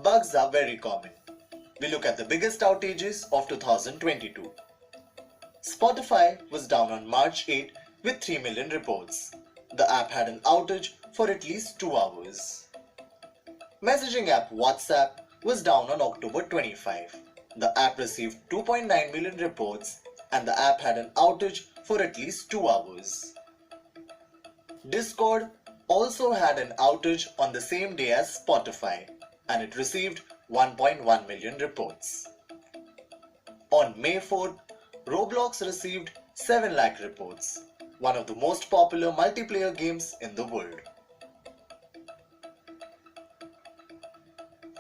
bugs are very common. We look at the biggest outages of 2022. Spotify was down on March 8 with 3 million reports. The app had an outage for at least 2 hours. Messaging app WhatsApp was down on October 25. The app received 2.9 million reports and the app had an outage for at least 2 hours. Discord also had an outage on the same day as Spotify and it received 1.1 million reports. On May 4th, Roblox received 7 lakh reports, one of the most popular multiplayer games in the world.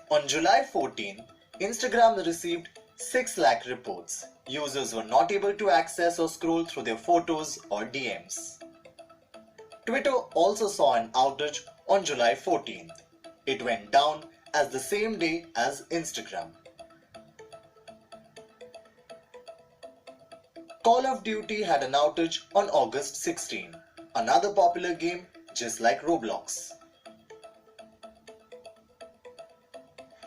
On July 14, Instagram received 6 lakh reports. Users were not able to access or scroll through their photos or DMs. Twitter also saw an outage on July 14th. It went down as the same day as Instagram. Call of Duty had an outage on August 16, another popular game just like Roblox.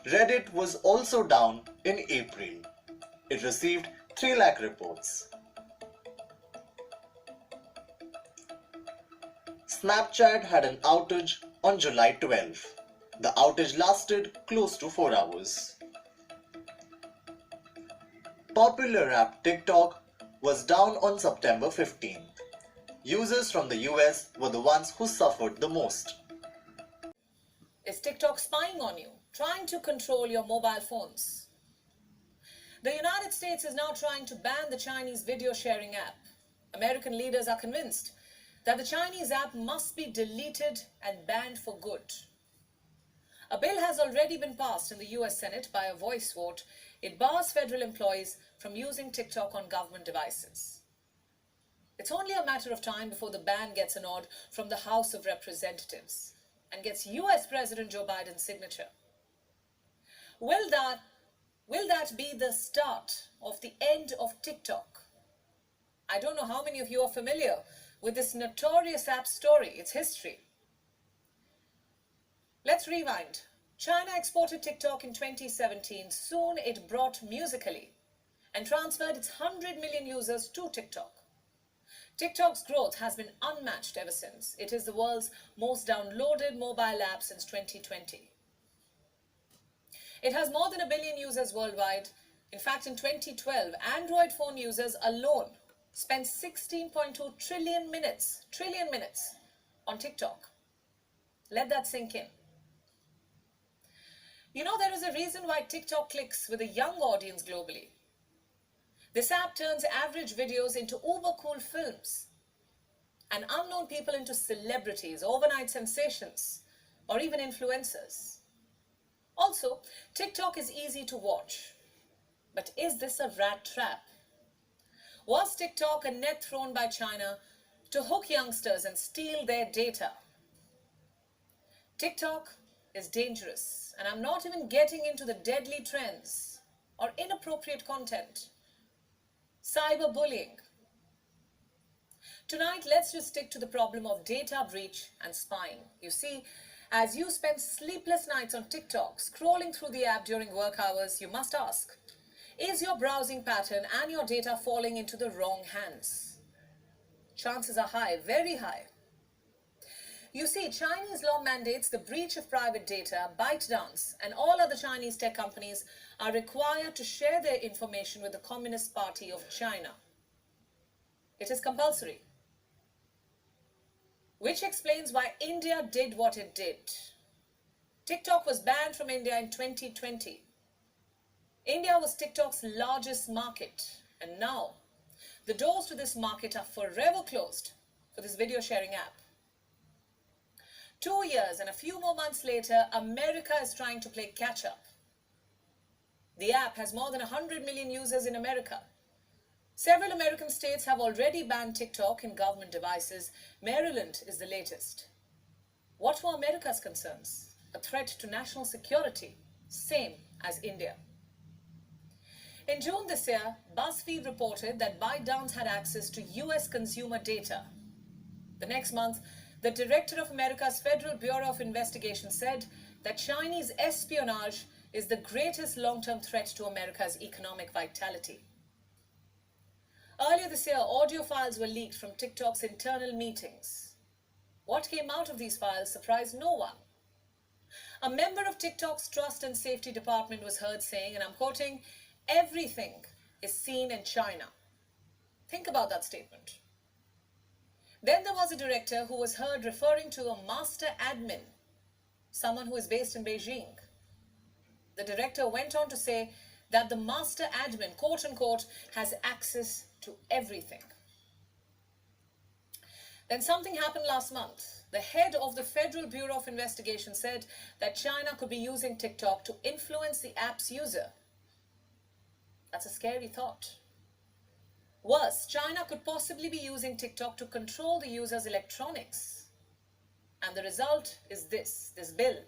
Reddit was also down in April. It received 3 lakh reports. Snapchat had an outage on July 12. The outage lasted close to 4 hours. Popular app TikTok was down on September 15. Users from the US were the ones who suffered the most. Is TikTok spying on you, trying to control your mobile phones? The United States is now trying to ban the Chinese video sharing app. American leaders are convinced that the Chinese app must be deleted and banned for good. A bill has already been passed in the US Senate by a voice vote. It bars federal employees from using TikTok on government devices. It's only a matter of time before the ban gets a nod from the House of Representatives and gets US President Joe Biden's signature. Will that be the start of the end of TikTok? I don't know how many of you are familiar with this notorious app story, its history. Let's rewind. China exported TikTok in 2017. Soon it brought Musical.ly and transferred its 100 million users to TikTok. TikTok's growth has been unmatched ever since. It is the world's most downloaded mobile app since 2020. It has more than 1 billion users worldwide. In fact, in 2012, Android phone users alone spent 16.2 trillion minutes on TikTok. Let that sink in. You know, there is a reason why TikTok clicks with a young audience globally. This app turns average videos into uber cool films and unknown people into celebrities, overnight sensations, or even influencers. Also, TikTok is easy to watch. But is this a rat trap? Was TikTok a net thrown by China to hook youngsters and steal their data? TikTok is dangerous, and I'm not even getting into the deadly trends or inappropriate content. Cyberbullying. Tonight, let's just stick to the problem of data breach and spying. You see, as you spend sleepless nights on TikTok, scrolling through the app during work hours, you must ask, is your browsing pattern and your data falling into the wrong hands? Chances are high, very high. You see, Chinese law mandates the breach of private data. ByteDance and all other Chinese tech companies are required to share their information with the Communist Party of China. It is compulsory. Which explains why India did what it did. TikTok was banned from India in 2020. India was TikTok's largest market, and now the doors to this market are forever closed for this video sharing app. 2 years and a few more months later, America is trying to play catch up. The app has more than 100 million users in America. Several American states have already banned TikTok in government devices. Maryland is the latest. What were America's concerns? A threat to national security, same as India. In June this year, BuzzFeed reported that ByteDance had access to US consumer data. The next month, the director of America's Federal Bureau of Investigation said that Chinese espionage is the greatest long-term threat to America's economic vitality. Earlier this year, audio files were leaked from TikTok's internal meetings. What came out of these files surprised no one. A member of TikTok's Trust and Safety Department was heard saying, and I'm quoting, "Everything is seen in China." Think about that statement. Then there was a director who was heard referring to a master admin, someone who is based in Beijing. The director went on to say that the master admin, quote unquote, has access to everything. Then something happened last month. The head of the Federal Bureau of Investigation said that China could be using TikTok to influence the app's user. That's a scary thought. Worse, China could possibly be using TikTok to control the user's electronics. And the result is this bill.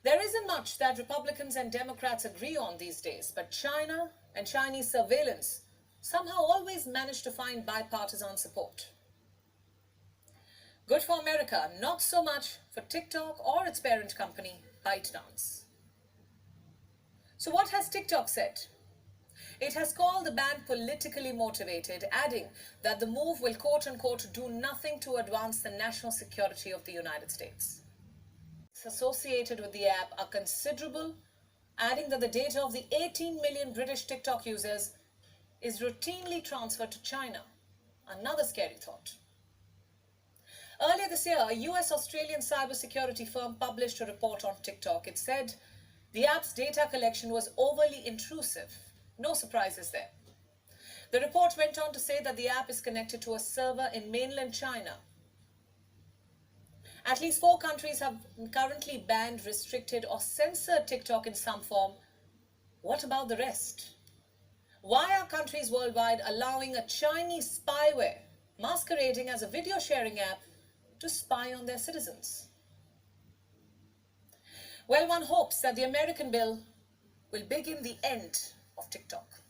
There isn't much that Republicans and Democrats agree on these days, but China and Chinese surveillance somehow always manage to find bipartisan support. Good for America, not so much for TikTok or its parent company, ByteDance. So what has TikTok said? It has called the ban politically motivated, adding that the move will, quote unquote, do nothing to advance the national security of the United States. Associated with the app are considerable, adding that the data of the 18 million British TikTok users is routinely transferred to China. Another scary thought. Earlier this year, a US-Australian cybersecurity firm published a report on TikTok. It said the app's data collection was overly intrusive. No surprises there. The report went on to say that the app is connected to a server in mainland China. At least 4 countries have currently banned, restricted, or censored TikTok in some form. What about the rest? Why are countries worldwide allowing a Chinese spyware masquerading as a video sharing app to spy on their citizens? Well, one hopes that the American bill will begin the end of TikTok.